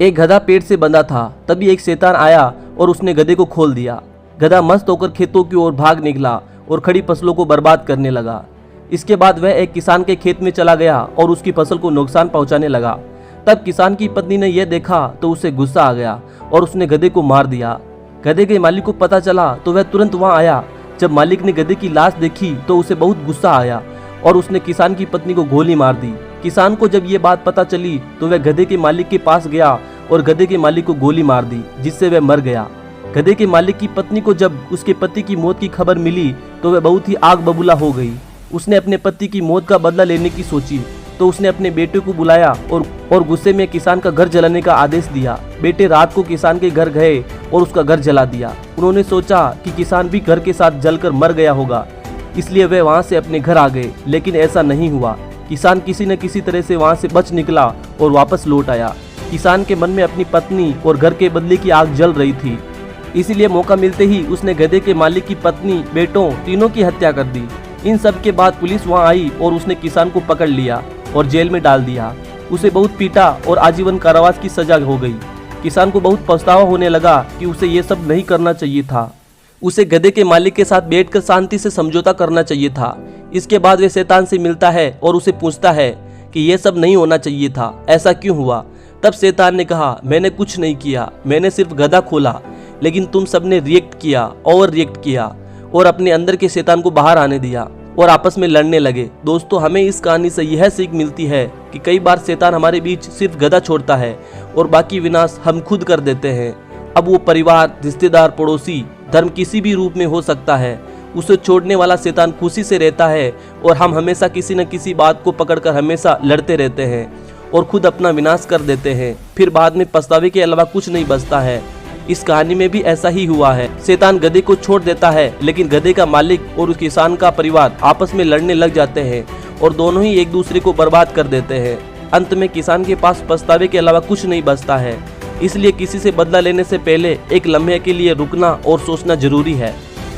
एक गधा पेड़ से बंधा था। तभी एक शैतान आया और उसने गधे को खोल दिया। गधा मस्त होकर खेतों की ओर भाग निकला और खड़ी फसलों को बर्बाद करने लगा। इसके बाद वह एक किसान के खेत में चला गया और उसकी फसल को नुकसान पहुंचाने लगा। तब किसान की पत्नी ने यह देखा तो उसे गुस्सा आ गया और उसने गधे को मार दिया। गधे के मालिक को पता चला तो वह तुरंत वहां आया। जब मालिक ने गधे की लाश देखी तो उसे बहुत गुस्सा आया और उसने किसान की पत्नी को गोली मार दी। किसान को जब ये बात पता चली तो वह गधे के मालिक के पास गया और गधे के मालिक को गोली मार दी, जिससे वह मर गया। गधे के मालिक की पत्नी को जब उसके पति की मौत की खबर मिली तो वह बहुत ही आग बबूला हो गई। उसने अपने पति की मौत का बदला लेने की सोची तो उसने अपने बेटे को बुलाया और गुस्से में किसान का घर जलाने का आदेश दिया। बेटे रात को किसान के घर गए और उसका घर जला दिया। उन्होंने सोचा कि किसान भी घर के साथ जलकर मर गया होगा, इसलिए वे वहां से अपने घर आ गए, लेकिन ऐसा नहीं हुआ। किसान किसी न किसी तरह से वहां से बच निकला और वापस लौट आया। किसान के मन में अपनी पत्नी और घर के बदले की आग जल रही थी, इसीलिए मौका मिलते ही उसने गधे के मालिक की पत्नी, बेटों तीनों की हत्या कर दी। इन सब के बाद पुलिस वहां आई और उसने किसान को पकड़ लिया और जेल में डाल दिया। उसे बहुत पीटा और आजीवन कारावास की सजा हो गई। किसान को बहुत पछतावा होने लगा कि उसे ये सब नहीं करना चाहिए था। उसे गधे के मालिक के साथ बैठकर शांति से समझौता करना चाहिए था। इसके बाद वह शैतान से मिलता है और उसे पूछता है कि यह सब नहीं होना चाहिए था, ऐसा क्यों हुआ। तब शैतान ने कहा, मैंने कुछ नहीं किया, मैंने सिर्फ गधा खोला, लेकिन तुम सबने रिएक्ट किया, ओवर रिएक्ट किया और अपने अंदर के शैतान को बाहर आने दिया और आपस में लड़ने लगे। दोस्तों, हमें इस कहानी से यह सीख मिलती है कि कई बार शैतान हमारे बीच सिर्फ गधा छोड़ता है और बाकी विनाश हम खुद कर देते हैं। अब वो परिवार, रिश्तेदार, पड़ोसी, धर्म किसी भी रूप में हो सकता है। उसे छोड़ने वाला शैतान खुशी से रहता है और हम हमेशा किसी न किसी बात को पकड़कर हमेशा लड़ते रहते हैं और खुद अपना विनाश कर देते हैं। फिर बाद में पछतावे के अलावा कुछ नहीं बचता है। इस कहानी में भी ऐसा ही हुआ है। शैतान गधे को छोड़ देता है, लेकिन गधे का मालिक और उस किसान का परिवार आपस में लड़ने लग जाते हैं और दोनों ही एक दूसरे को बर्बाद कर देते हैं। अंत में किसान के पास पछतावे के अलावा कुछ नहीं बचता है। इसलिए किसी से बदला लेने से पहले एक लम्हे के लिए रुकना और सोचना जरूरी है।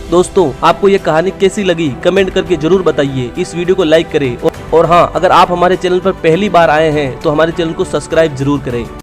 दोस्तों, आपको ये कहानी कैसी लगी कमेंट करके जरूर बताइए। इस वीडियो को लाइक करें और हाँ, अगर आप हमारे चैनल पर पहली बार आए हैं तो हमारे चैनल को सब्सक्राइब जरूर करें।